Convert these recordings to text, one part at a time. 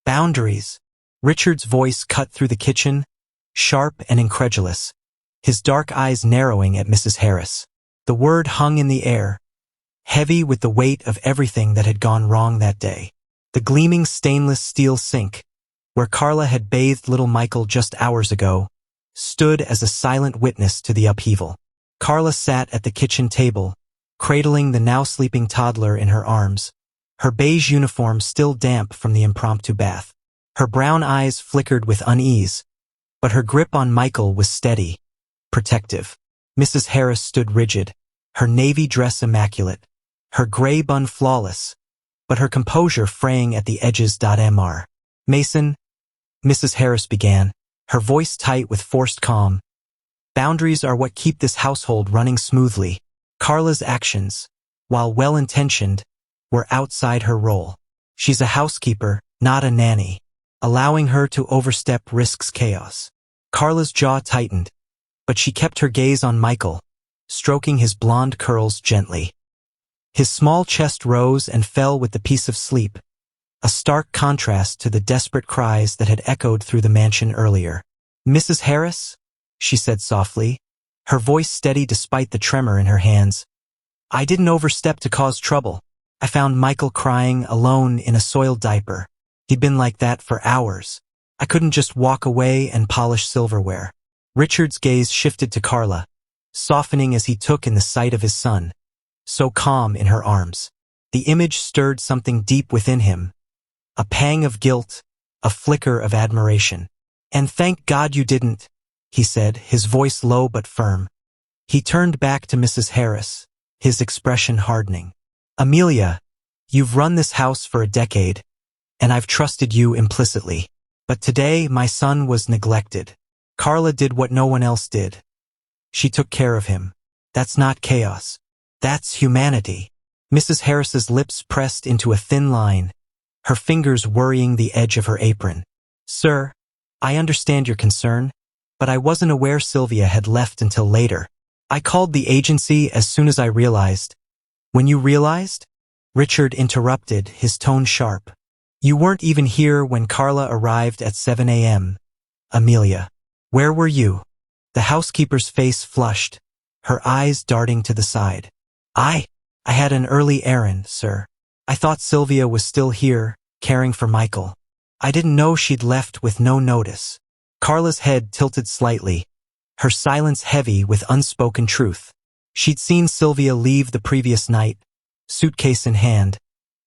Boundaries. Richard's voice cut through the kitchen, sharp and incredulous, his dark eyes narrowing at Mrs. Harris. The word hung in the air, heavy with the weight of everything that had gone wrong that day. The gleaming stainless steel sink, where Carla had bathed little Michael just hours ago, stood as a silent witness to the upheaval. Carla sat at the kitchen table, cradling the now sleeping toddler in her arms, her beige uniform still damp from the impromptu bath. Her brown eyes flickered with unease, but her grip on Michael was steady, protective. Mrs. Harris stood rigid, her navy dress immaculate, her gray bun flawless, but her composure fraying at the edges. Mr. Mason, Mrs. Harris began, her voice tight with forced calm. Boundaries are what keep this household running smoothly. Carla's actions, while well-intentioned, were outside her role. She's a housekeeper, not a nanny. Allowing her to overstep risks chaos. Carla's jaw tightened, but she kept her gaze on Michael, stroking his blonde curls gently. His small chest rose and fell with the peace of sleep, a stark contrast to the desperate cries that had echoed through the mansion earlier. Mrs. Harris, she said softly, her voice steady despite the tremor in her hands. I didn't overstep to cause trouble. I found Michael crying alone in a soiled diaper. He'd been like that for hours. I couldn't just walk away and polish silverware. Richard's gaze shifted to Carla, softening as he took in the sight of his son, so calm in her arms. The image stirred something deep within him, a pang of guilt, a flicker of admiration. And thank God you didn't, he said, his voice low but firm. He turned back to Mrs. Harris, his expression hardening. Amelia, you've run this house for a decade, and I've trusted you implicitly. But today my son was neglected. Carla did what no one else did. She took care of him. That's not chaos. That's humanity. Mrs. Harris's lips pressed into a thin line, her fingers worrying the edge of her apron. Sir, I understand your concern, but I wasn't aware Sylvia had left until later. I called the agency as soon as I realized. When you realized? Richard interrupted, his tone sharp. You weren't even here when Carla arrived at 7 a.m. Amelia, where were you? The housekeeper's face flushed, her eyes darting to the side. I had an early errand, sir. I thought Sylvia was still here, caring for Michael. I didn't know she'd left with no notice. Carla's head tilted slightly, her silence heavy with unspoken truth. She'd seen Sylvia leave the previous night, suitcase in hand,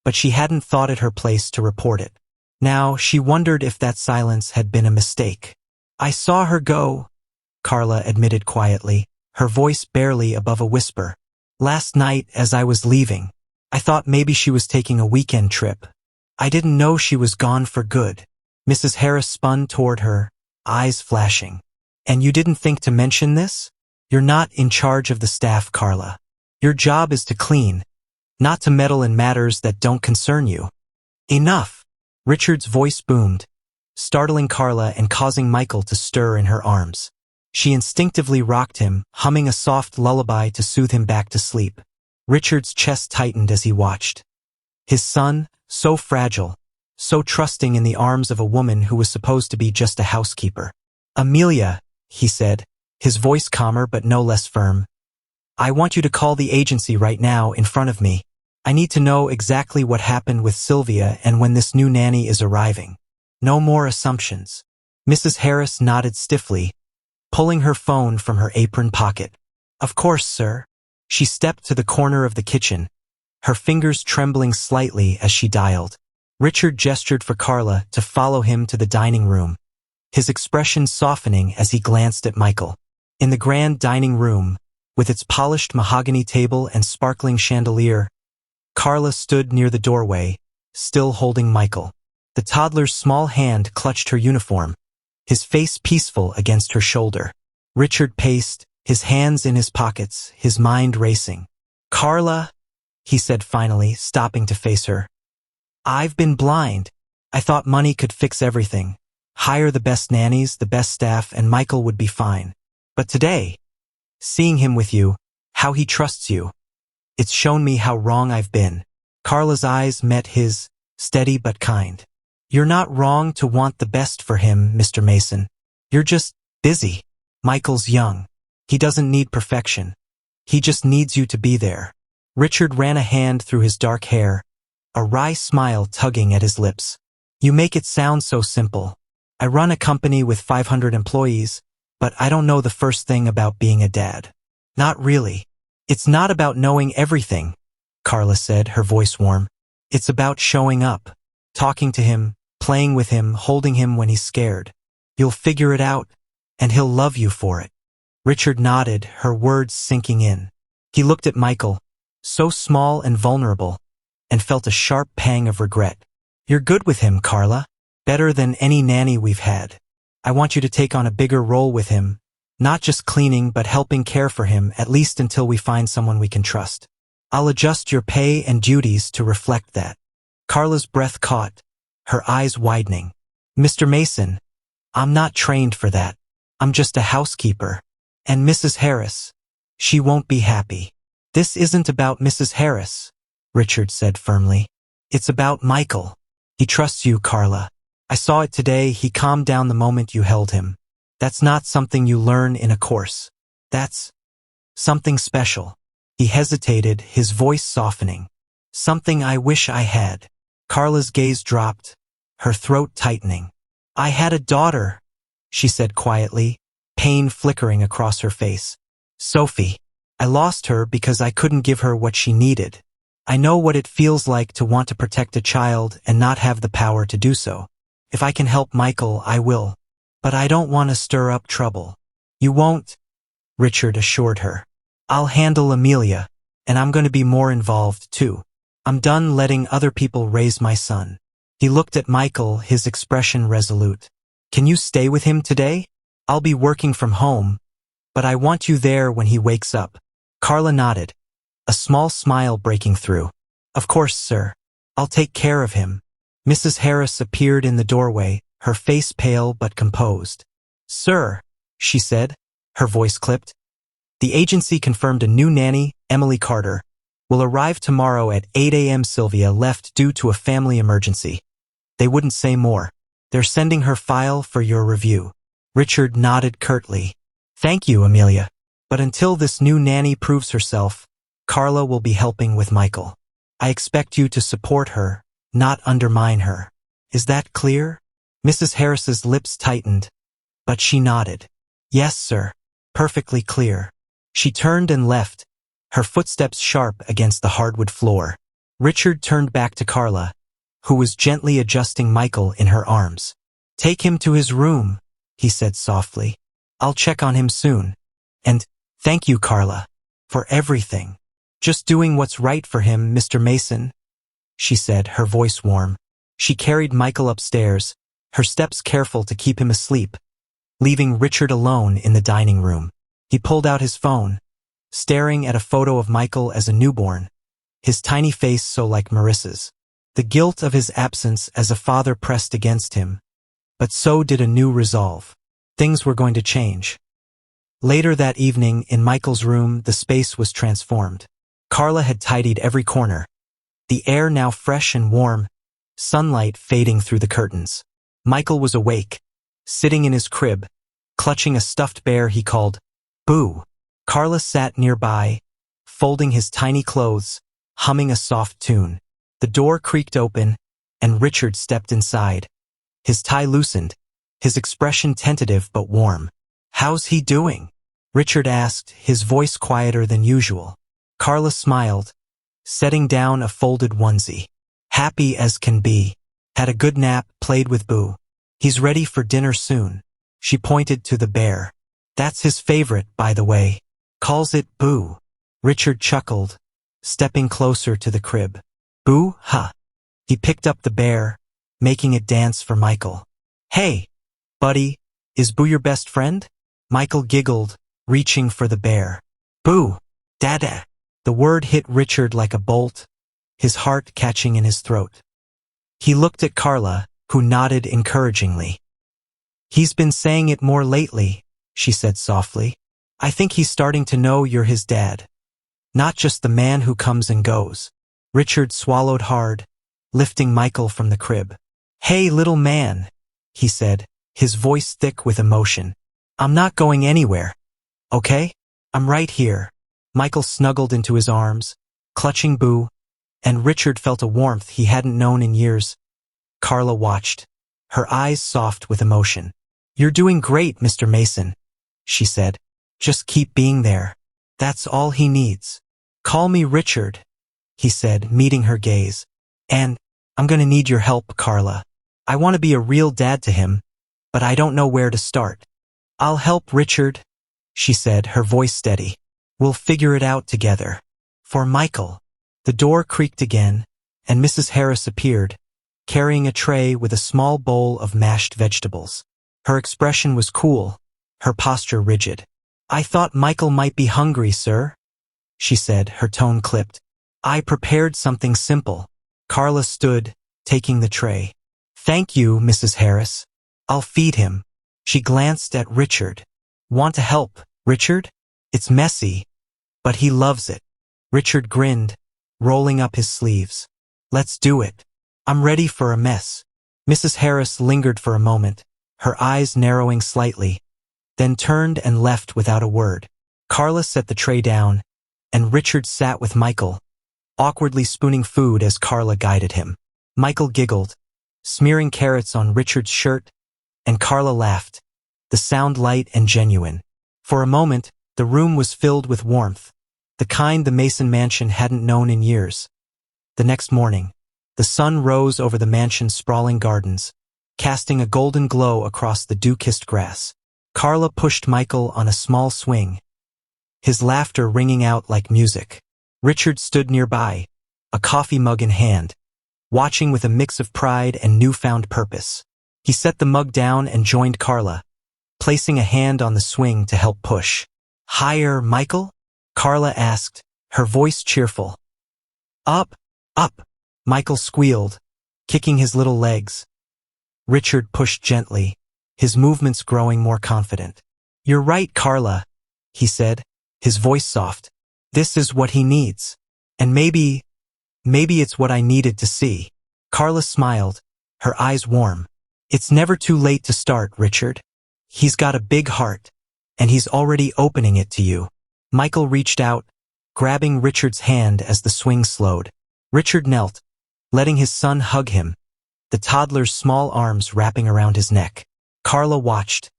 but she hadn't thought it her place to report it. Now she wondered if that silence had been a mistake. I saw her go, Carla admitted quietly, her voice barely above a whisper. Last night as I was leaving, I thought maybe she was taking a weekend trip. I didn't know she was gone for good. Mrs. Harris spun toward her, eyes flashing. And you didn't think to mention this? You're not in charge of the staff, Carla. Your job is to clean, not to meddle in matters that don't concern you. Enough! Richard's voice boomed, startling Carla and causing Michael to stir in her arms. She instinctively rocked him, humming a soft lullaby to soothe him back to sleep. Richard's chest tightened as he watched. His son, so fragile, so trusting in the arms of a woman who was supposed to be just a housekeeper. Amelia, he said, his voice calmer but no less firm. I want you to call the agency right now in front of me. I need to know exactly what happened with Sylvia and when this new nanny is arriving. No more assumptions. Mrs. Harris nodded stiffly, pulling her phone from her apron pocket. Of course, sir. She stepped to the corner of the kitchen, her fingers trembling slightly as she dialed. Richard gestured for Carla to follow him to the dining room, his expression softening as he glanced at Michael. In the grand dining room, with its polished mahogany table and sparkling chandelier, Carla stood near the doorway, still holding Michael. The toddler's small hand clutched her uniform, his face peaceful against her shoulder. Richard paced, his hands in his pockets, his mind racing. Carla, he said finally, stopping to face her. I've been blind. I thought money could fix everything. Hire the best nannies, the best staff, and Michael would be fine. But today, seeing him with you, how he trusts you, it's shown me how wrong I've been. Carla's eyes met his, steady but kind. You're not wrong to want the best for him, Mr. Mason. You're just busy. Michael's young. He doesn't need perfection. He just needs you to be there. Richard ran a hand through his dark hair, a wry smile tugging at his lips. You make it sound so simple. I run a company with 500 employees, but I don't know the first thing about being a dad. Not really. It's not about knowing everything, Carla said, her voice warm. It's about showing up, talking to him, playing with him, holding him when he's scared. You'll figure it out, and he'll love you for it. Richard nodded, her words sinking in. He looked at Michael, so small and vulnerable, and felt a sharp pang of regret. You're good with him, Carla. Better than any nanny we've had. I want you to take on a bigger role with him, not just cleaning but helping care for him, at least until we find someone we can trust. I'll adjust your pay and duties to reflect that. Carla's breath caught, her eyes widening. Mr. Mason, I'm not trained for that. I'm just a housekeeper. And Mrs. Harris, she won't be happy. This isn't about Mrs. Harris, Richard said firmly. It's about Michael. He trusts you, Carla. I saw it today. He calmed down the moment you held him. That's not something you learn in a course. That's something special. He hesitated, his voice softening. Something I wish I had. Carla's gaze dropped, her throat tightening. I had a daughter, she said quietly, pain flickering across her face. Sophie. I lost her because I couldn't give her what she needed. I know what it feels like to want to protect a child and not have the power to do so. If I can help Michael, I will. But I don't want to stir up trouble. You won't, Richard assured her. I'll handle Amelia, and I'm going to be more involved too. I'm done letting other people raise my son. He looked at Michael, his expression resolute. Can you stay with him today? I'll be working from home, but I want you there when he wakes up. Carla nodded, a small smile breaking through. Of course, sir. I'll take care of him. Mrs. Harris appeared in the doorway, her face pale but composed. Sir, she said, her voice clipped. The agency confirmed a new nanny, Emily Carter, will arrive tomorrow at 8 a.m. Sylvia left due to a family emergency. They wouldn't say more. They're sending her file for your review. Richard nodded curtly. Thank you, Amelia. But until this new nanny proves herself, Carla will be helping with Michael. I expect you to support her, not undermine her. Is that clear? Mrs. Harris's lips tightened, but she nodded. Yes, sir. Perfectly clear. She turned and left, her footsteps sharp against the hardwood floor. Richard turned back to Carla, who was gently adjusting Michael in her arms. Take him to his room, he said softly. I'll check on him soon. And thank you, Carla, for everything. Just doing what's right for him, Mr. Mason, she said, her voice warm. She carried Michael upstairs, her steps careful to keep him asleep, leaving Richard alone in the dining room. He pulled out his phone, staring at a photo of Michael as a newborn, his tiny face so like Marissa's. The guilt of his absence as a father pressed against him, but so did a new resolve. Things were going to change. Later that evening, in Michael's room, the space was transformed. Carla had tidied every corner, the air now fresh and warm, sunlight fading through the curtains. Michael was awake, sitting in his crib, clutching a stuffed bear he called Boo. Carla sat nearby, folding his tiny clothes, humming a soft tune. The door creaked open, and Richard stepped inside. His tie loosened, his expression tentative but warm. How's he doing? Richard asked, his voice quieter than usual. Carla smiled, setting down a folded onesie. Happy as can be. Had a good nap, played with Boo. He's ready for dinner soon. She pointed to the bear. That's his favorite, by the way. Calls it Boo. Richard chuckled, stepping closer to the crib. Boo, huh? He picked up the bear, making it dance for Michael. Hey, buddy, is Boo your best friend? Michael giggled, reaching for the bear. Boo, dada. The word hit Richard like a bolt, his heart catching in his throat. He looked at Carla, who nodded encouragingly. He's been saying it more lately, she said softly. I think he's starting to know you're his dad. Not just the man who comes and goes. Richard swallowed hard, lifting Michael from the crib. "Hey, little man," he said, his voice thick with emotion. "I'm not going anywhere, okay? I'm right here." Michael snuggled into his arms, clutching Boo, and Richard felt a warmth he hadn't known in years. Carla watched, her eyes soft with emotion. "You're doing great, Mr. Mason," she said. "Just keep being there. That's all he needs." "Call me Richard," he said, meeting her gaze. "And I'm gonna need your help, Carla. I want to be a real dad to him, but I don't know where to start." "I'll help, Richard," she said, her voice steady. "We'll figure it out together." For Michael. The door creaked again, and Mrs. Harris appeared, carrying a tray with a small bowl of mashed vegetables. Her expression was cool, her posture rigid. "I thought Michael might be hungry, sir," she said, her tone clipped. "I prepared something simple." Carla stood, taking the tray. "Thank you, Mrs. Harris. I'll feed him." She glanced at Richard. "Want to help, Richard? It's messy, but he loves it." Richard grinned, rolling up his sleeves. "Let's do it. I'm ready for a mess." Mrs. Harris lingered for a moment, her eyes narrowing slightly, then turned and left without a word. Carla set the tray down, and Richard sat with Michael, awkwardly spooning food as Carla guided him. Michael giggled, smearing carrots on Richard's shirt, and Carla laughed, the sound light and genuine. For a moment, the room was filled with warmth, the kind the Mason mansion hadn't known in years. The next morning, the sun rose over the mansion's sprawling gardens, casting a golden glow across the dew-kissed grass. Carla pushed Michael on a small swing, his laughter ringing out like music. Richard stood nearby, a coffee mug in hand, watching with a mix of pride and newfound purpose. He set the mug down and joined Carla, placing a hand on the swing to help push. "Higher, Michael?" Carla asked, her voice cheerful. "Up, up," Michael squealed, kicking his little legs. Richard pushed gently, his movements growing more confident. "You're right, Carla," he said, his voice soft. "This is what he needs. And maybe it's what I needed to see." Carla smiled, her eyes warm. "It's never too late to start, Richard. He's got a big heart, and he's already opening it to you." Michael reached out, grabbing Richard's hand as the swing slowed. Richard knelt, letting his son hug him, the toddler's small arms wrapping around his neck. Carla watched,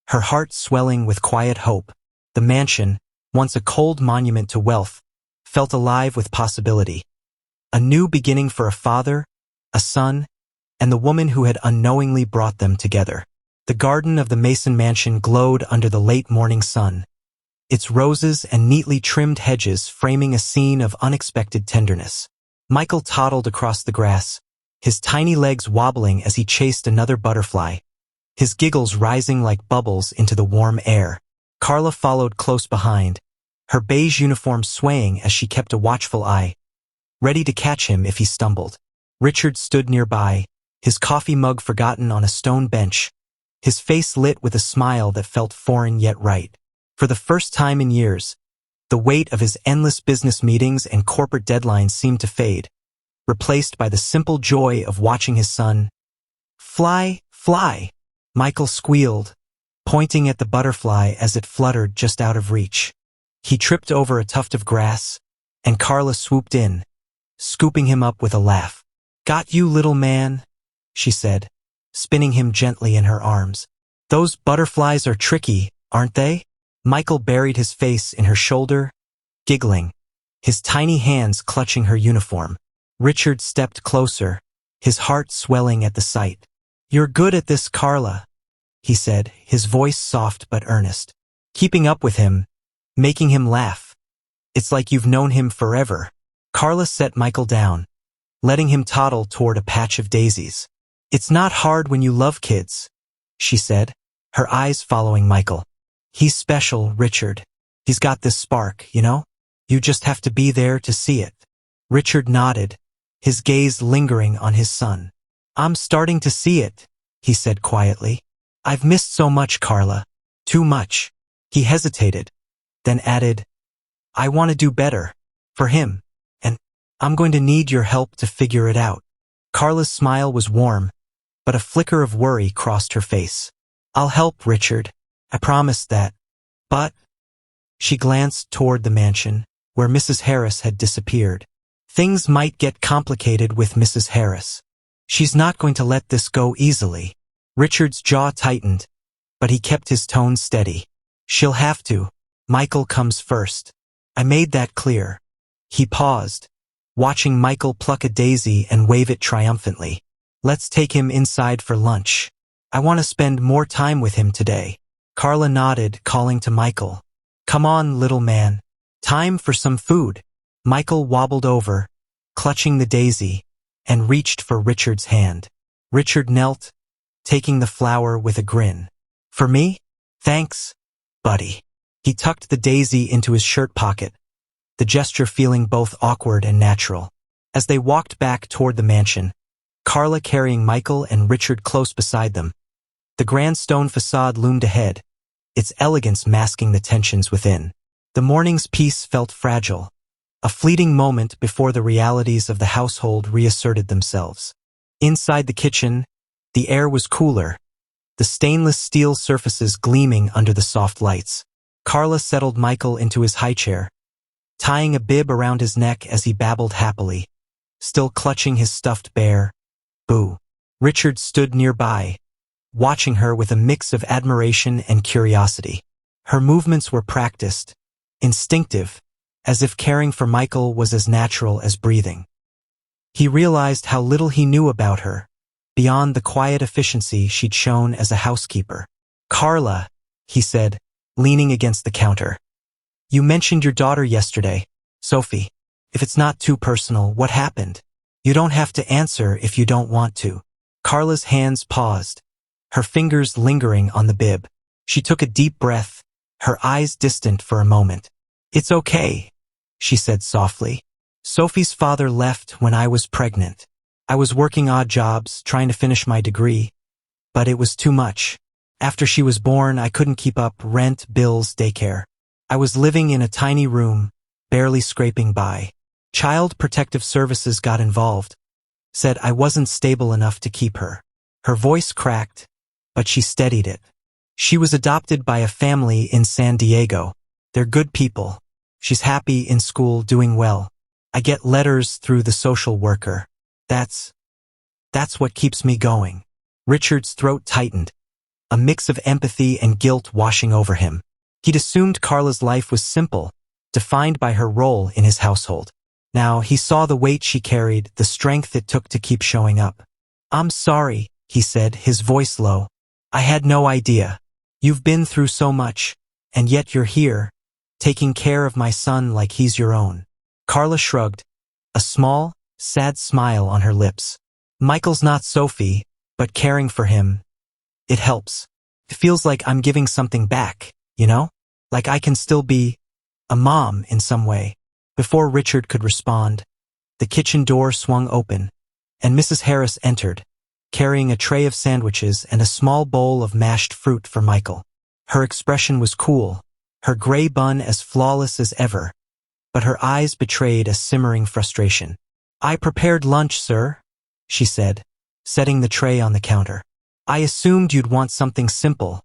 her heart swelling with quiet hope. The mansion, once a cold monument to wealth, felt alive with possibility. A new beginning for a father, a son, and the woman who had unknowingly brought them together. The garden of the Mason mansion glowed under the late morning sun, its roses and neatly trimmed hedges framing a scene of unexpected tenderness. Michael toddled across the grass, his tiny legs wobbling as he chased another butterfly, his giggles rising like bubbles into the warm air. Carla followed close behind, her beige uniform swaying as she kept a watchful eye, ready to catch him if he stumbled. Richard stood nearby, his coffee mug forgotten on a stone bench, his face lit with a smile that felt foreign yet right. For the first time in years, the weight of his endless business meetings and corporate deadlines seemed to fade, replaced by the simple joy of watching his son fly, fly. Michael squealed, pointing at the butterfly as it fluttered just out of reach. He tripped over a tuft of grass, and Carla swooped in, scooping him up with a laugh. "Got you, little man," she said, spinning him gently in her arms. "Those butterflies are tricky, aren't they?" Michael buried his face in her shoulder, giggling, his tiny hands clutching her uniform. Richard stepped closer, his heart swelling at the sight. "You're good at this, Carla," he said, his voice soft but earnest. "Keeping up with him, making him laugh. It's like you've known him forever." Carla set Michael down, letting him toddle toward a patch of daisies. "It's not hard when you love kids," she said, her eyes following Michael. "He's special, Richard. He's got this spark, you know? You just have to be there to see it." Richard nodded, his gaze lingering on his son. "I'm starting to see it," he said quietly. "I've missed so much, Carla. Too much." He hesitated, then added, "I want to do better. For him. And I'm going to need your help to figure it out." Carla's smile was warm, but a flicker of worry crossed her face. "I'll help, Richard. I promised that. But—" She glanced toward the mansion, where Mrs. Harris had disappeared. "Things might get complicated with Mrs. Harris. She's not going to let this go easily." Richard's jaw tightened, but he kept his tone steady. "She'll have to. Michael comes first. I made that clear." He paused, watching Michael pluck a daisy and wave it triumphantly. "Let's take him inside for lunch. I want to spend more time with him today." Carla nodded, calling to Michael. "Come on, little man. Time for some food." Michael wobbled over, clutching the daisy, and reached for Richard's hand. Richard knelt, taking the flower with a grin. "For me? Thanks, buddy." He tucked the daisy into his shirt pocket, the gesture feeling both awkward and natural. As they walked back toward the mansion, Carla carrying Michael and Richard close beside them, the grand stone facade loomed ahead, its elegance masking the tensions within. The morning's peace felt fragile, a fleeting moment before the realities of the household reasserted themselves. Inside the kitchen, the air was cooler, the stainless steel surfaces gleaming under the soft lights. Carla settled Michael into his high chair, tying a bib around his neck as he babbled happily, still clutching his stuffed bear. "Boo." Richard stood nearby, watching her with a mix of admiration and curiosity. Her movements were practiced, instinctive, as if caring for Michael was as natural as breathing. He realized how little he knew about her, beyond the quiet efficiency she'd shown as a housekeeper. "Carla," he said, leaning against the counter. "You mentioned your daughter yesterday, Sophie. If it's not too personal, what happened? You don't have to answer if you don't want to." Carla's hands paused, her fingers lingering on the bib. She took a deep breath, her eyes distant for a moment. "It's okay," she said softly. "Sophie's father left when I was pregnant. I was working odd jobs, trying to finish my degree, but it was too much. After she was born, I couldn't keep up rent, bills, daycare. I was living in a tiny room, barely scraping by. Child Protective Services got involved, said I wasn't stable enough to keep her." Her voice cracked, but she steadied it. "She was adopted by a family in San Diego. They're good people. She's happy in school, doing well. I get letters through the social worker. That's what keeps me going." Richard's throat tightened, a mix of empathy and guilt washing over him. He'd assumed Carla's life was simple, defined by her role in his household. Now he saw the weight she carried, the strength it took to keep showing up. "I'm sorry," he said, his voice low. "I had no idea. You've been through so much, and yet you're here, taking care of my son like he's your own." Carla shrugged, a small, sad smile on her lips. "Michael's not Sophie, but caring for him, it helps. It feels like I'm giving something back, you know? Like I can still be a mom in some way." Before Richard could respond, the kitchen door swung open, and Mrs. Harris entered, carrying a tray of sandwiches and a small bowl of mashed fruit for Michael. Her expression was cool, her gray bun as flawless as ever, but her eyes betrayed a simmering frustration. "I prepared lunch, sir," she said, setting the tray on the counter. "I assumed you'd want something simple,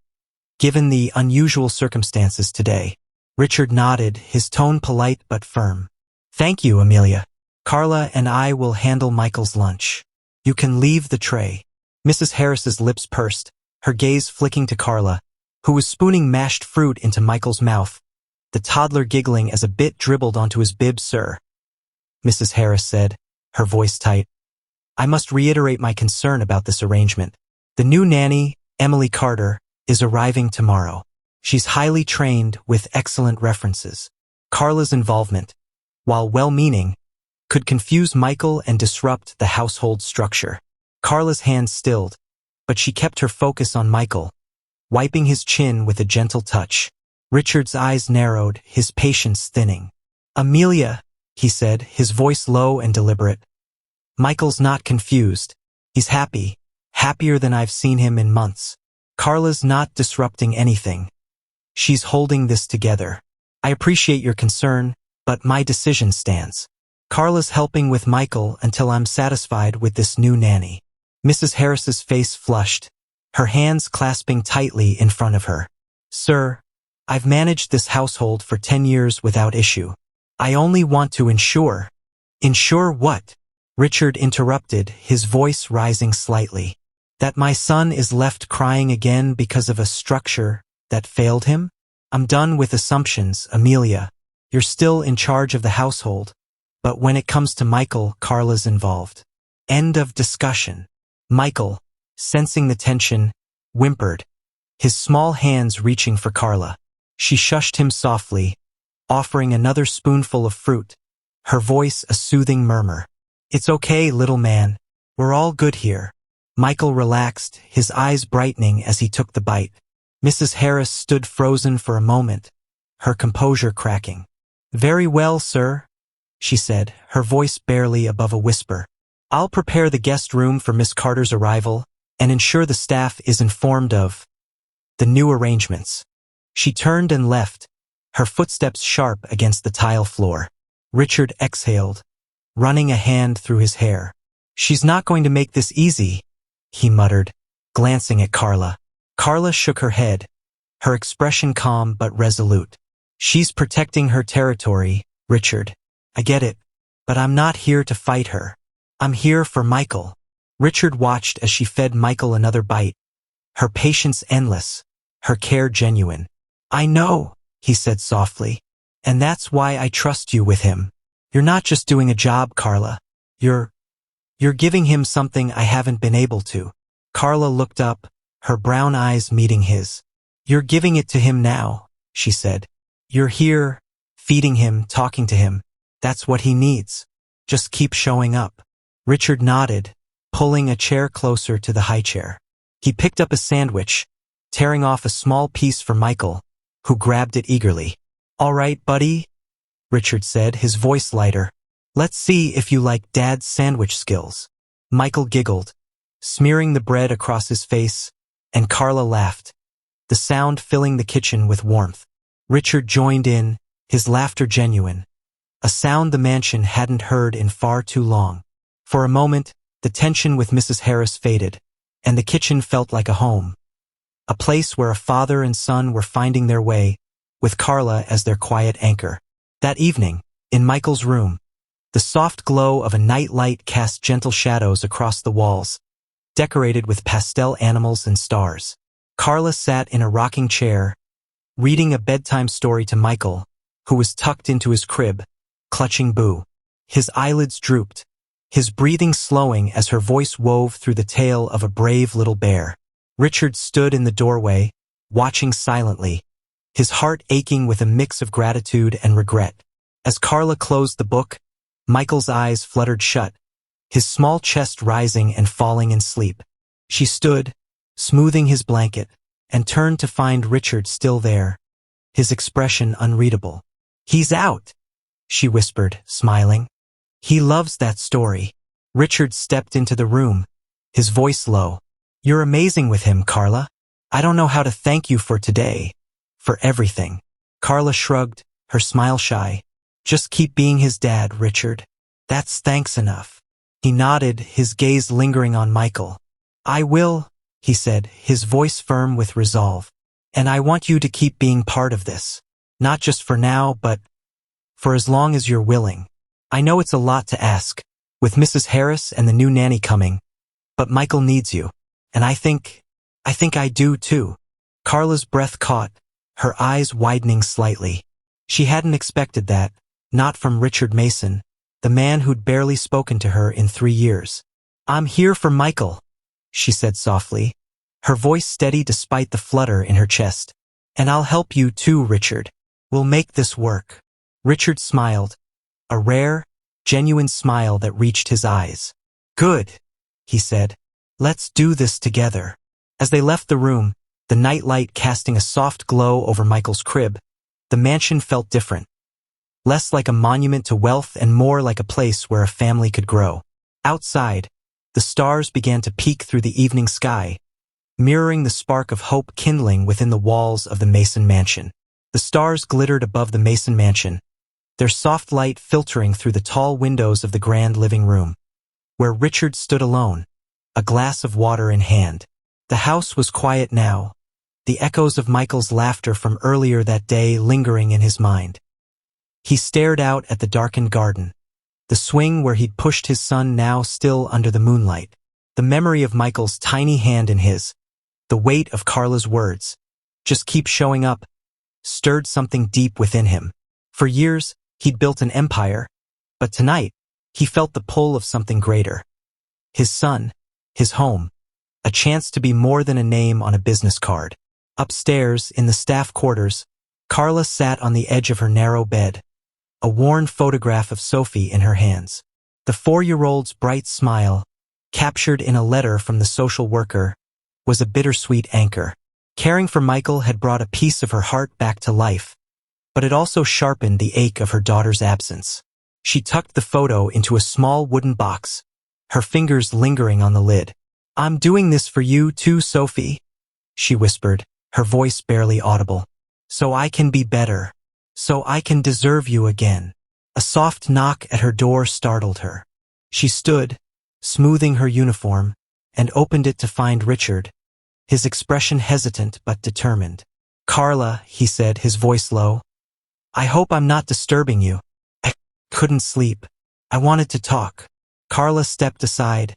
given the unusual circumstances today." Richard nodded, his tone polite but firm. "Thank you, Amelia. Carla and I will handle Michael's lunch. You can leave the tray." Mrs. Harris's lips pursed, her gaze flicking to Carla, who was spooning mashed fruit into Michael's mouth, the toddler giggling as a bit dribbled onto his bib. "Sir," Mrs. Harris said, her voice tight, "I must reiterate my concern about this arrangement. The new nanny, Emily Carter, is arriving tomorrow. She's highly trained with excellent references. Carla's involvement, while well-meaning, could confuse Michael and disrupt the household structure." Carla's hand stilled, but she kept her focus on Michael, wiping his chin with a gentle touch. Richard's eyes narrowed, his patience thinning. "Amelia," he said, his voice low and deliberate. "Michael's not confused. He's happy, happier than I've seen him in months. Carla's not disrupting anything. She's holding this together. I appreciate your concern, but my decision stands. Carla's helping with Michael until I'm satisfied with this new nanny." Mrs. Harris's face flushed, her hands clasping tightly in front of her. Sir, I've managed this household for 10 years without issue. I only want to ensure. Ensure what? Richard interrupted, his voice rising slightly. That my son is left crying again because of a structure that failed him? I'm done with assumptions, Amelia. You're still in charge of the household. But when it comes to Michael, Carla's involved. End of discussion. Michael, sensing the tension, whimpered, his small hands reaching for Carla. She shushed him softly, offering another spoonful of fruit, her voice a soothing murmur. It's okay, little man. We're all good here. Michael relaxed, his eyes brightening as he took the bite. Mrs. Harris stood frozen for a moment, her composure cracking. Very well, sir, she said, her voice barely above a whisper. I'll prepare the guest room for Miss Carter's arrival and ensure the staff is informed of the new arrangements. She turned and left, her footsteps sharp against the tile floor. Richard exhaled, running a hand through his hair. She's not going to make this easy, he muttered, glancing at Carla. Carla shook her head, her expression calm but resolute. She's protecting her territory, Richard. I get it, but I'm not here to fight her. I'm here for Michael. Richard watched as she fed Michael another bite, her patience endless, her care genuine. I know, he said softly, and that's why I trust you with him. You're not just doing a job, Carla. You're giving him something I haven't been able to. Carla looked up, her brown eyes meeting his. You're giving it to him now, she said. You're here, feeding him, talking to him. That's what he needs. Just keep showing up. Richard nodded, pulling a chair closer to the high chair. He picked up a sandwich, tearing off a small piece for Michael, who grabbed it eagerly. All right, buddy, Richard said, his voice lighter. Let's see if you like Dad's sandwich skills. Michael giggled, smearing the bread across his face, and Carla laughed, the sound filling the kitchen with warmth. Richard joined in, his laughter genuine, a sound the mansion hadn't heard in far too long. For a moment, the tension with Mrs. Harris faded, and the kitchen felt like a home. A place where a father and son were finding their way, with Carla as their quiet anchor. That evening, in Michael's room, the soft glow of a night light cast gentle shadows across the walls, decorated with pastel animals and stars. Carla sat in a rocking chair, reading a bedtime story to Michael, who was tucked into his crib, clutching Boo. His eyelids drooped, his breathing slowing as her voice wove through the tale of a brave little bear. Richard stood in the doorway, watching silently, his heart aching with a mix of gratitude and regret. As Carla closed the book, Michael's eyes fluttered shut, his small chest rising and falling in sleep. She stood, smoothing his blanket, and turned to find Richard still there, his expression unreadable. He's out, she whispered, smiling. He loves that story. Richard stepped into the room, his voice low. You're amazing with him, Carla. I don't know how to thank you for today, for everything. Carla shrugged, her smile shy. Just keep being his dad, Richard. That's thanks enough. He nodded, his gaze lingering on Michael. I will, he said, his voice firm with resolve. And I want you to keep being part of this. Not just for now, but for as long as you're willing. I know it's a lot to ask, with Mrs. Harris and the new nanny coming, but Michael needs you. And I think I do too. Carla's breath caught, her eyes widening slightly. She hadn't expected that, not from Richard Mason, the man who'd barely spoken to her in 3 years. I'm here for Michael, she said softly, her voice steady despite the flutter in her chest. And I'll help you too, Richard. We'll make this work. Richard smiled, a rare, genuine smile that reached his eyes. Good, he said. Let's do this together. As they left the room, the nightlight casting a soft glow over Michael's crib, the mansion felt different. Less like a monument to wealth and more like a place where a family could grow. Outside, the stars began to peek through the evening sky, mirroring the spark of hope kindling within the walls of the Mason mansion. The stars glittered above the Mason mansion, their soft light filtering through the tall windows of the grand living room, where Richard stood alone, a glass of water in hand. The house was quiet now, the echoes of Michael's laughter from earlier that day lingering in his mind. He stared out at the darkened garden, the swing where he'd pushed his son now still under the moonlight. The memory of Michael's tiny hand in his, the weight of Carla's words, "Just keep showing up," stirred something deep within him. For years, he'd built an empire, but tonight, he felt the pull of something greater. His son, his home, a chance to be more than a name on a business card. Upstairs, in the staff quarters, Carla sat on the edge of her narrow bed, a worn photograph of Sophie in her hands. The 4-year-old's bright smile, captured in a letter from the social worker, was a bittersweet anchor. Caring for Michael had brought a piece of her heart back to life, but it also sharpened the ache of her daughter's absence. She tucked the photo into a small wooden box, her fingers lingering on the lid. "I'm doing this for you too, Sophie," she whispered, her voice barely audible. "So I can be better. So I can deserve you again." A soft knock at her door startled her. She stood, smoothing her uniform, and opened it to find Richard, his expression hesitant but determined. "Carla," he said, his voice low, "I hope I'm not disturbing you. I couldn't sleep. I wanted to talk." Carla stepped aside,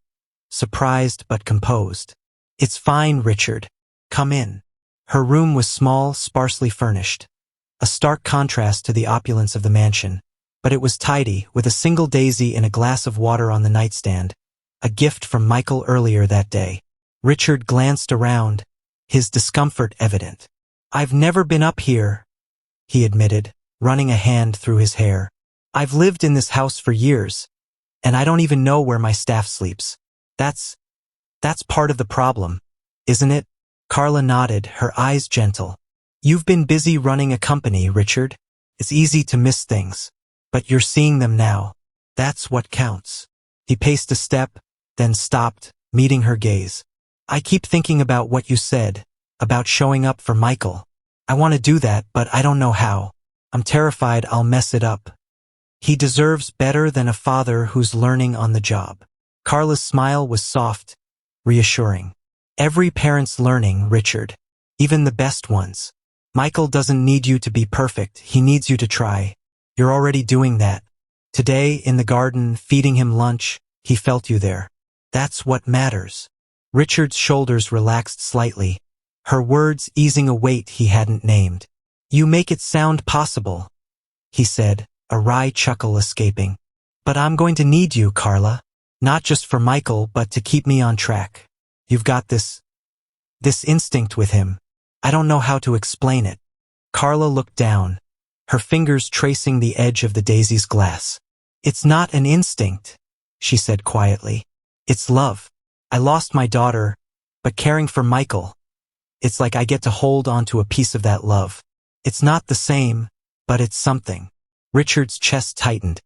surprised but composed. "It's fine, Richard. Come in." Her room was small, sparsely furnished, a stark contrast to the opulence of the mansion, but it was tidy, with a single daisy and a glass of water on the nightstand, a gift from Michael earlier that day. Richard glanced around, his discomfort evident. "I've never been up here," he admitted, running a hand through his hair. "I've lived in this house for years, and I don't even know where my staff sleeps. That's part of the problem, isn't it?" Carla nodded, her eyes gentle. "You've been busy running a company, Richard. It's easy to miss things, but you're seeing them now. That's what counts." He paced a step, then stopped, meeting her gaze. "I keep thinking about what you said, about showing up for Michael. I want to do that, but I don't know how. I'm terrified I'll mess it up. He deserves better than a father who's learning on the job." Carla's smile was soft, reassuring. "Every parent's learning, Richard, even the best ones. Michael doesn't need you to be perfect, he needs you to try. You're already doing that. Today, in the garden, feeding him lunch, he felt you there. That's what matters." Richard's shoulders relaxed slightly, her words easing a weight he hadn't named. "You make it sound possible," he said, a wry chuckle escaping. "But I'm going to need you, Carla. Not just for Michael, but to keep me on track. You've got this instinct with him. I don't know how to explain it." Carla looked down, her fingers tracing the edge of the daisy's glass. "It's not an instinct," she said quietly. "It's love. I lost my daughter, but caring for Michael, it's like I get to hold on to a piece of that love. It's not the same, but it's something." Richard's chest tightened,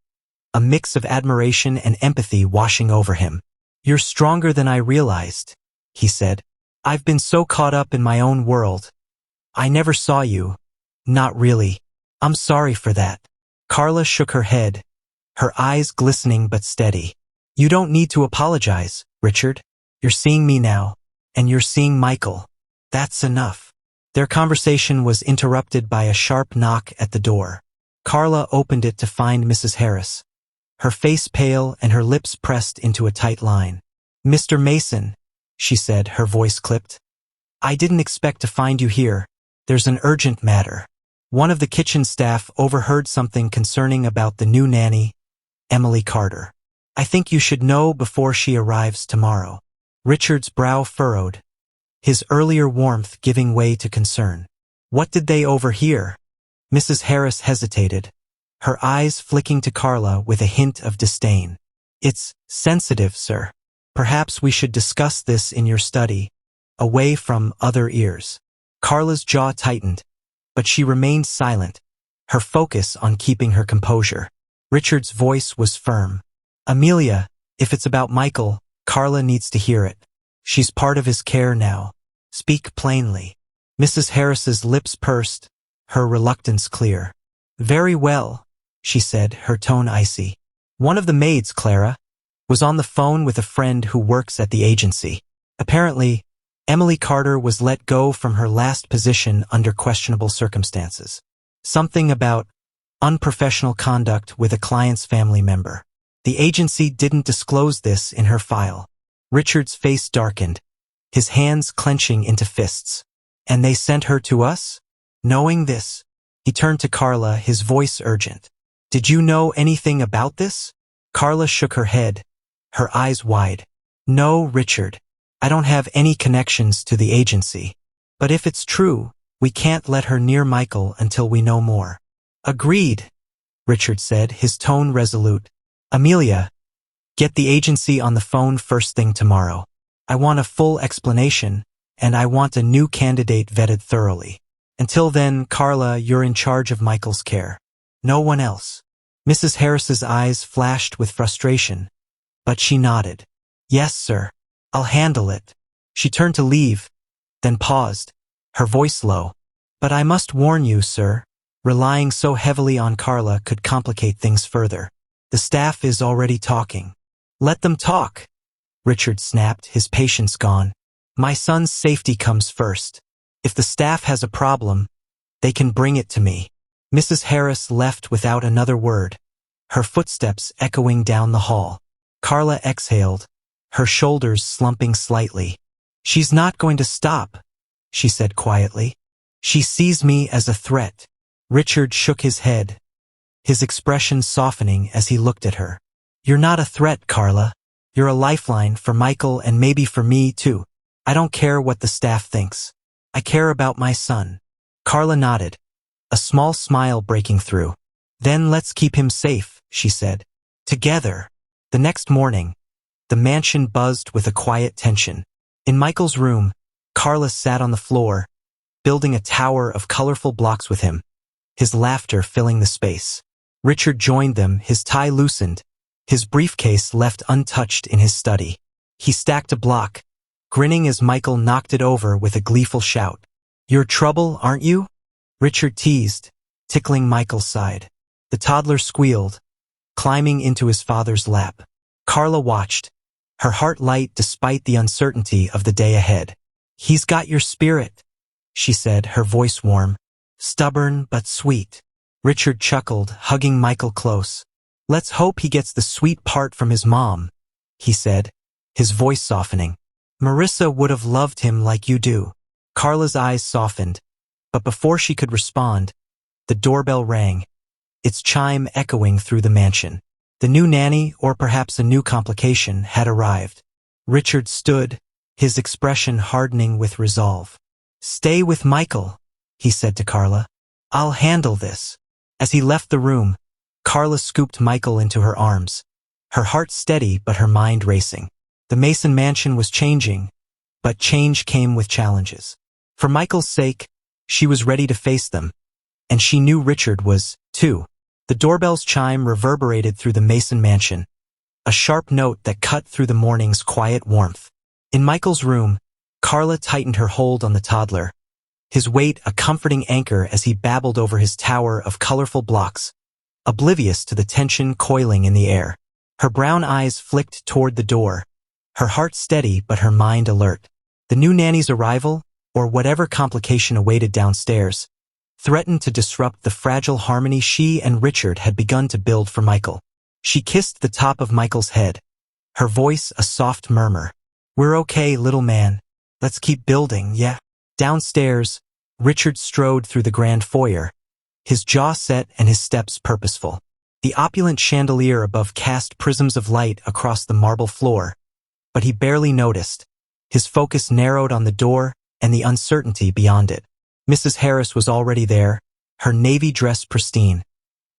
a mix of admiration and empathy washing over him. "You're stronger than I realized," he said. "I've been so caught up in my own world. I never saw you. Not really. I'm sorry for that." Carla shook her head, her eyes glistening but steady. "You don't need to apologize, Richard. You're seeing me now, and you're seeing Michael. That's enough." Their conversation was interrupted by a sharp knock at the door. Carla opened it to find Mrs. Harris, her face pale and her lips pressed into a tight line. "Mr. Mason," she said, her voice clipped. "I didn't expect to find you here. There's an urgent matter." One of the kitchen staff overheard something concerning about the new nanny, Emily Carter. "I think you should know before she arrives tomorrow." Richard's brow furrowed, his earlier warmth giving way to concern. "What did they overhear?" Mrs. Harris hesitated, her eyes flicking to Carla with a hint of disdain. "It's sensitive, sir. Perhaps we should discuss this in your study, away from other ears." Carla's jaw tightened, but she remained silent, her focus on keeping her composure. Richard's voice was firm. "Amelia, if it's about Michael, Carla needs to hear it. She's part of his care now. Speak plainly." Mrs. Harris's lips pursed, her reluctance clear. "Very well," she said, her tone icy. "One of the maids, Clara, was on the phone with a friend who works at the agency. Apparently, Emily Carter was let go from her last position under questionable circumstances. Something about unprofessional conduct with a client's family member. The agency didn't disclose this in her file. Richard's face darkened, his hands clenching into fists. And they sent her to us? Knowing this, he turned to Carla, his voice urgent. Did you know anything about this? Carla shook her head, her eyes wide. No, Richard. I don't have any connections to the agency. But if it's true, we can't let her near Michael until we know more. Agreed, Richard said, his tone resolute. Amelia, get the agency on the phone first thing tomorrow. I want a full explanation, and I want a new candidate vetted thoroughly. Until then, Carla, you're in charge of Michael's care. No one else. Mrs. Harris's eyes flashed with frustration, but she nodded. Yes, sir. I'll handle it. She turned to leave, then paused, her voice low. But I must warn you, sir, relying so heavily on Carla could complicate things further. The staff is already talking. Let them talk, Richard snapped, his patience gone. My son's safety comes first. If the staff has a problem, they can bring it to me. Mrs. Harris left without another word, her footsteps echoing down the hall. Carla exhaled, her shoulders slumping slightly. She's not going to stop, she said quietly. She sees me as a threat. Richard shook his head, his expression softening as he looked at her. You're not a threat, Carla. You're a lifeline for Michael and maybe for me, too. I don't care what the staff thinks. I care about my son. Carla nodded, a small smile breaking through. Then let's keep him safe, she said. Together. The next morning, the mansion buzzed with a quiet tension. In Michael's room, Carla sat on the floor, building a tower of colorful blocks with him, his laughter filling the space. Richard joined them, his tie loosened, his briefcase left untouched in his study. He stacked a block, grinning as Michael knocked it over with a gleeful shout. You're trouble, aren't you? Richard teased, tickling Michael's side. The toddler squealed, climbing into his father's lap. Carla watched, her heart light despite the uncertainty of the day ahead. He's got your spirit, she said, her voice warm. Stubborn but sweet. Richard chuckled, hugging Michael close. Let's hope he gets the sweet part from his mom, he said, his voice softening. Marissa would have loved him like you do. Carla's eyes softened, but before she could respond, the doorbell rang, its chime echoing through the mansion. The new nanny, or perhaps a new complication, had arrived. Richard stood, his expression hardening with resolve. Stay with Michael, he said to Carla. I'll handle this. As he left the room, Carla scooped Michael into her arms, her heart steady but her mind racing. The Mason mansion was changing, but change came with challenges. For Michael's sake, she was ready to face them, and she knew Richard was, too. The doorbell's chime reverberated through the Mason mansion, a sharp note that cut through the morning's quiet warmth. In Michael's room, Carla tightened her hold on the toddler, his weight a comforting anchor as he babbled over his tower of colorful blocks, oblivious to the tension coiling in the air. Her brown eyes flicked toward the door, her heart steady but her mind alert. The new nanny's arrival, or whatever complication awaited downstairs, threatened to disrupt the fragile harmony she and Richard had begun to build for Michael. She kissed the top of Michael's head, her voice a soft murmur. We're okay, little man. Let's keep building, yeah? Downstairs, Richard strode through the grand foyer, his jaw set and his steps purposeful. The opulent chandelier above cast prisms of light across the marble floor, but he barely noticed. His focus narrowed on the door and the uncertainty beyond it. Mrs. Harris was already there, her navy dress pristine,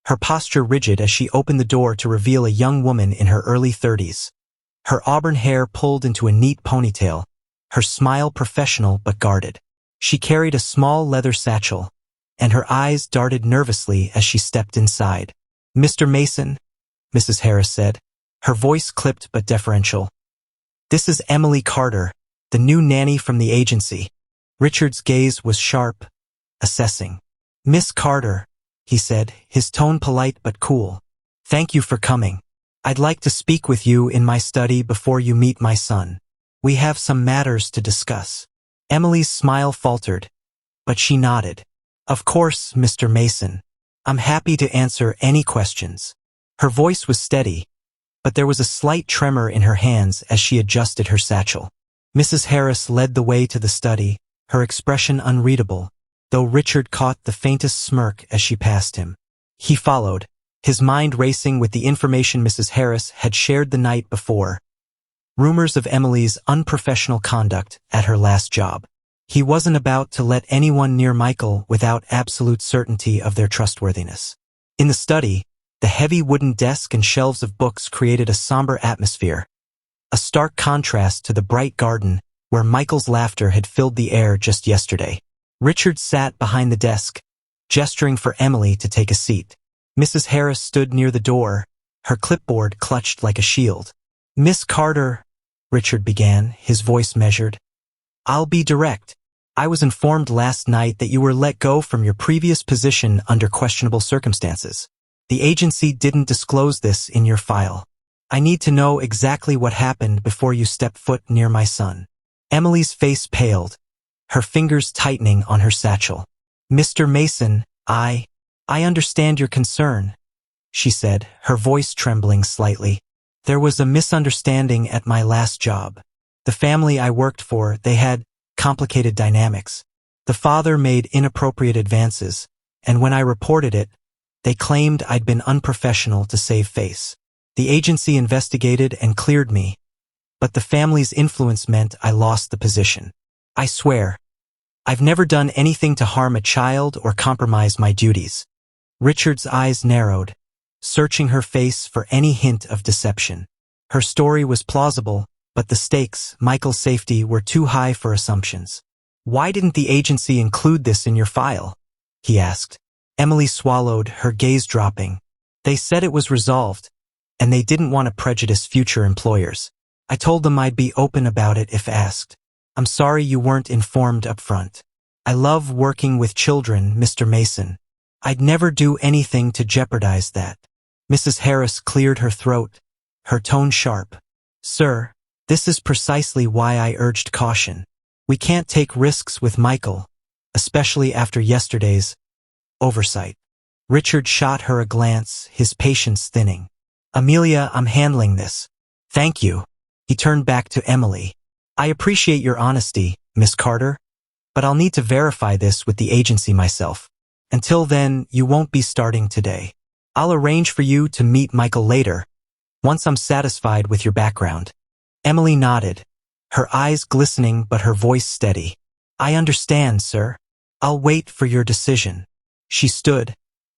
her posture rigid as she opened the door to reveal a young woman in her early 30s. Her auburn hair pulled into a neat ponytail, her smile professional but guarded. She carried a small leather satchel, and her eyes darted nervously as she stepped inside. Mr. Mason, Mrs. Harris said, her voice clipped but deferential. This is Emily Carter, the new nanny from the agency. Richard's gaze was sharp, assessing. Miss Carter, he said, his tone polite but cool. Thank you for coming. I'd like to speak with you in my study before you meet my son. We have some matters to discuss. Emily's smile faltered, but she nodded. Of course, Mr. Mason. I'm happy to answer any questions. Her voice was steady, but there was a slight tremor in her hands as she adjusted her satchel. Mrs. Harris led the way to the study, her expression unreadable, though Richard caught the faintest smirk as she passed him. He followed, his mind racing with the information Mrs. Harris had shared the night before. Rumors of Emily's unprofessional conduct at her last job. He wasn't about to let anyone near Michael without absolute certainty of their trustworthiness. In the study, the heavy wooden desk and shelves of books created a somber atmosphere, a stark contrast to the bright garden where Michael's laughter had filled the air just yesterday. Richard sat behind the desk, gesturing for Emily to take a seat. Mrs. Harris stood near the door, her clipboard clutched like a shield. Miss Carter, Richard began, his voice measured. I'll be direct. I was informed last night that you were let go from your previous position under questionable circumstances. The agency didn't disclose this in your file. I need to know exactly what happened before you step foot near my son. Emily's face paled, her fingers tightening on her satchel. Mr. Mason, I understand your concern, she said, her voice trembling slightly. There was a misunderstanding at my last job. The family I worked for, they had complicated dynamics. The father made inappropriate advances, and when I reported it, they claimed I'd been unprofessional to save face. The agency investigated and cleared me, but the family's influence meant I lost the position. I swear, I've never done anything to harm a child or compromise my duties. Richard's eyes narrowed, searching her face for any hint of deception. Her story was plausible, but the stakes, Michael's safety, were too high for assumptions. Why didn't the agency include this in your file? He asked. Emily swallowed, her gaze dropping. They said it was resolved, and they didn't want to prejudice future employers. I told them I'd be open about it if asked. I'm sorry you weren't informed up front. I love working with children, Mr. Mason. I'd never do anything to jeopardize that. Mrs. Harris cleared her throat, her tone sharp. Sir, this is precisely why I urged caution. We can't take risks with Michael, especially after yesterday's oversight. Richard shot her a glance, his patience thinning. Amelia, I'm handling this. Thank you. He turned back to Emily. I appreciate your honesty, Miss Carter, but I'll need to verify this with the agency myself. Until then, you won't be starting today. I'll arrange for you to meet Michael later, once I'm satisfied with your background. Emily nodded, her eyes glistening but her voice steady. I understand, sir. I'll wait for your decision. She stood,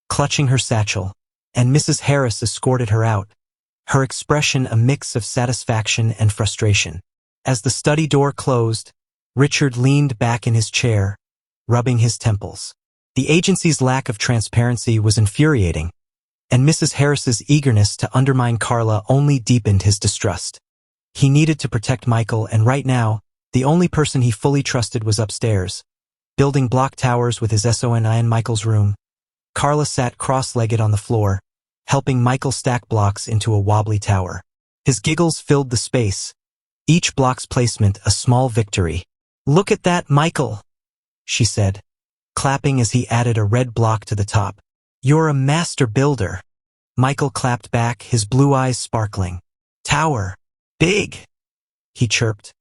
clutching her satchel, and Mrs. Harris escorted her out, her expression a mix of satisfaction and frustration. As the study door closed, Richard leaned back in his chair, rubbing his temples. The agency's lack of transparency was infuriating, and Mrs. Harris's eagerness to undermine Carla only deepened his distrust. He needed to protect Michael, and right now, the only person he fully trusted was upstairs, building block towers with his son in Michael's room. Carla sat cross-legged on the floor, helping Michael stack blocks into a wobbly tower. His giggles filled the space, each block's placement a small victory. Look at that, Michael, she said, clapping as he added a red block to the top. You're a master builder. Michael clapped back, his blue eyes sparkling. Tower. Big, he chirped,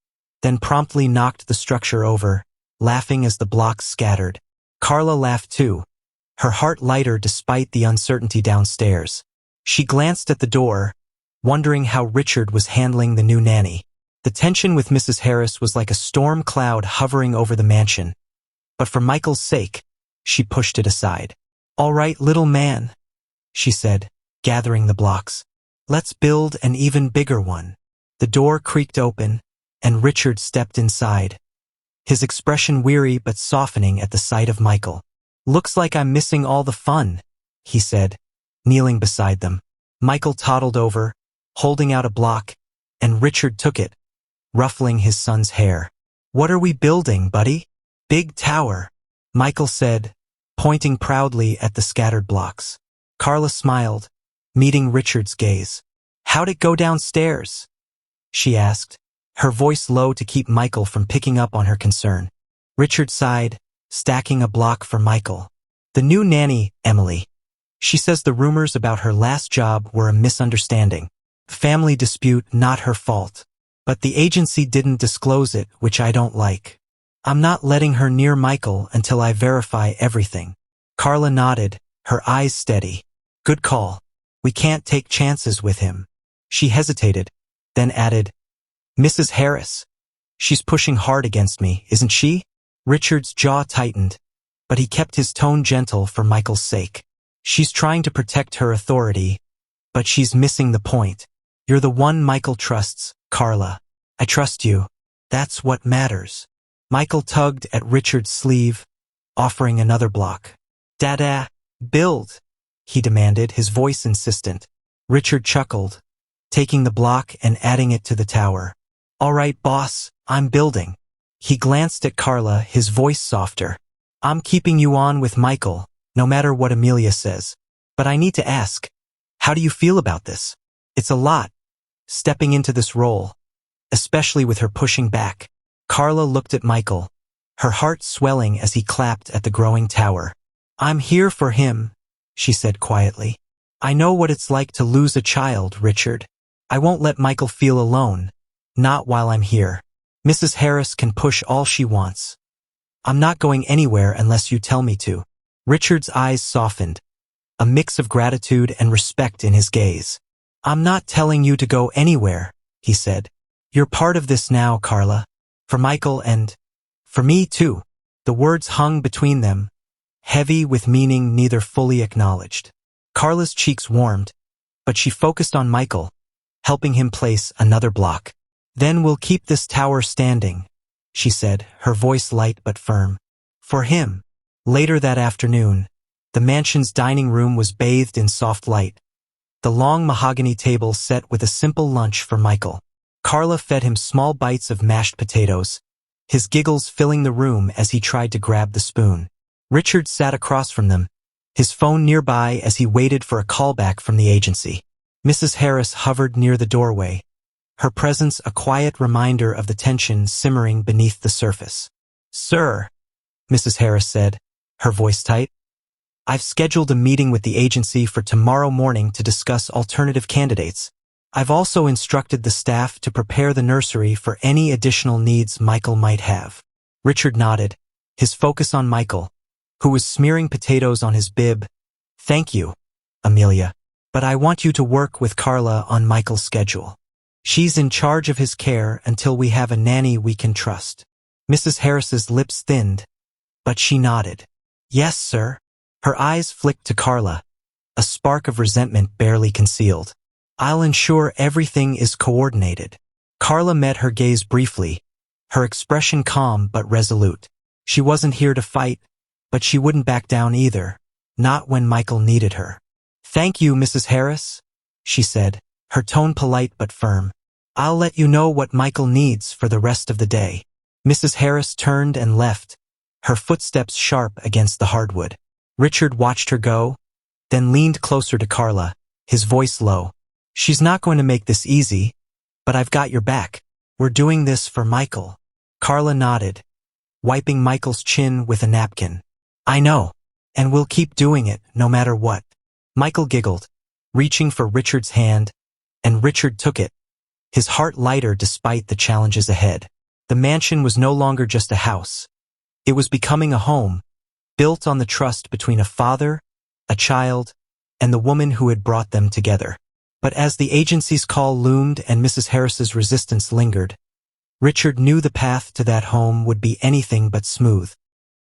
then promptly knocked the structure over, laughing as the blocks scattered. Carla laughed too, her heart lighter despite the uncertainty downstairs. She glanced at the door, wondering how Richard was handling the new nanny. The tension with Mrs. Harris was like a storm cloud hovering over the mansion, but for Michael's sake, she pushed it aside. All right, little man, she said, gathering the blocks. Let's build an even bigger one. The door creaked open, and Richard stepped inside, his expression weary but softening at the sight of Michael. Looks like I'm missing all the fun, he said, kneeling beside them. Michael toddled over, holding out a block, and Richard took it, ruffling his son's hair. What are we building, buddy? Big tower, Michael said, pointing proudly at the scattered blocks. Carla smiled, meeting Richard's gaze. "How'd it go downstairs?" she asked, her voice low to keep Michael from picking up on her concern. Richard sighed, stacking a block for Michael. "The new nanny, Emily. She says the rumors about her last job were a misunderstanding. Family dispute, not her fault. But the agency didn't disclose it, which I don't like. I'm not letting her near Michael until I verify everything." Carla nodded, her eyes steady. "Good call. We can't take chances with him." She hesitated, then added, "Mrs. Harris. She's pushing hard against me, isn't she?" Richard's jaw tightened, but he kept his tone gentle for Michael's sake. "She's trying to protect her authority, but she's missing the point. You're the one Michael trusts, Carla. I trust you. That's what matters." Michael tugged at Richard's sleeve, offering another block. "Dada, build," he demanded, his voice insistent. Richard chuckled, taking the block and adding it to the tower. "All right, boss, I'm building." He glanced at Carla, his voice softer. "I'm keeping you on with Michael, no matter what Amelia says. But I need to ask, how do you feel about this? It's a lot, stepping into this role, especially with her pushing back." Carla looked at Michael, her heart swelling as he clapped at the growing tower. "I'm here for him," she said quietly. "I know what it's like to lose a child, Richard. I won't let Michael feel alone, not while I'm here. Mrs. Harris can push all she wants. I'm not going anywhere unless you tell me to." Richard's eyes softened, a mix of gratitude and respect in his gaze. "I'm not telling you to go anywhere," he said. "You're part of this now, Carla. For Michael and for me too." The words hung between them, heavy with meaning neither fully acknowledged. Carla's cheeks warmed, but she focused on Michael, helping him place another block. "Then we'll keep this tower standing," she said, her voice light but firm. "For him." Later that afternoon, the mansion's dining room was bathed in soft light, the long mahogany table set with a simple lunch for Michael. Carla fed him small bites of mashed potatoes, his giggles filling the room as he tried to grab the spoon. Richard sat across from them, his phone nearby as he waited for a callback from the agency. Mrs. Harris hovered near the doorway, her presence a quiet reminder of the tension simmering beneath the surface. "Sir," Mrs. Harris said, her voice tight, "I've scheduled a meeting with the agency for tomorrow morning to discuss alternative candidates. I've also instructed the staff to prepare the nursery for any additional needs Michael might have." Richard nodded, his focus on Michael, who was smearing potatoes on his bib. "Thank you, Amelia, but I want you to work with Carla on Michael's schedule. She's in charge of his care until we have a nanny we can trust." Mrs. Harris's lips thinned, but she nodded. "Yes, sir." Her eyes flicked to Carla, a spark of resentment barely concealed. "I'll ensure everything is coordinated." Carla met her gaze briefly, her expression calm but resolute. She wasn't here to fight, but she wouldn't back down either, not when Michael needed her. "Thank you, Mrs. Harris," she said, her tone polite but firm. "I'll let you know what Michael needs for the rest of the day." Mrs. Harris turned and left, her footsteps sharp against the hardwood. Richard watched her go, then leaned closer to Carla, his voice low. "She's not going to make this easy, but I've got your back. We're doing this for Michael." Carla nodded, wiping Michael's chin with a napkin. "I know, and we'll keep doing it no matter what." Michael giggled, reaching for Richard's hand, and Richard took it, his heart lighter despite the challenges ahead. The mansion was no longer just a house. It was becoming a home, built on the trust between a father, a child, and the woman who had brought them together. But as the agency's call loomed and Mrs. Harris's resistance lingered, Richard knew the path to that home would be anything but smooth.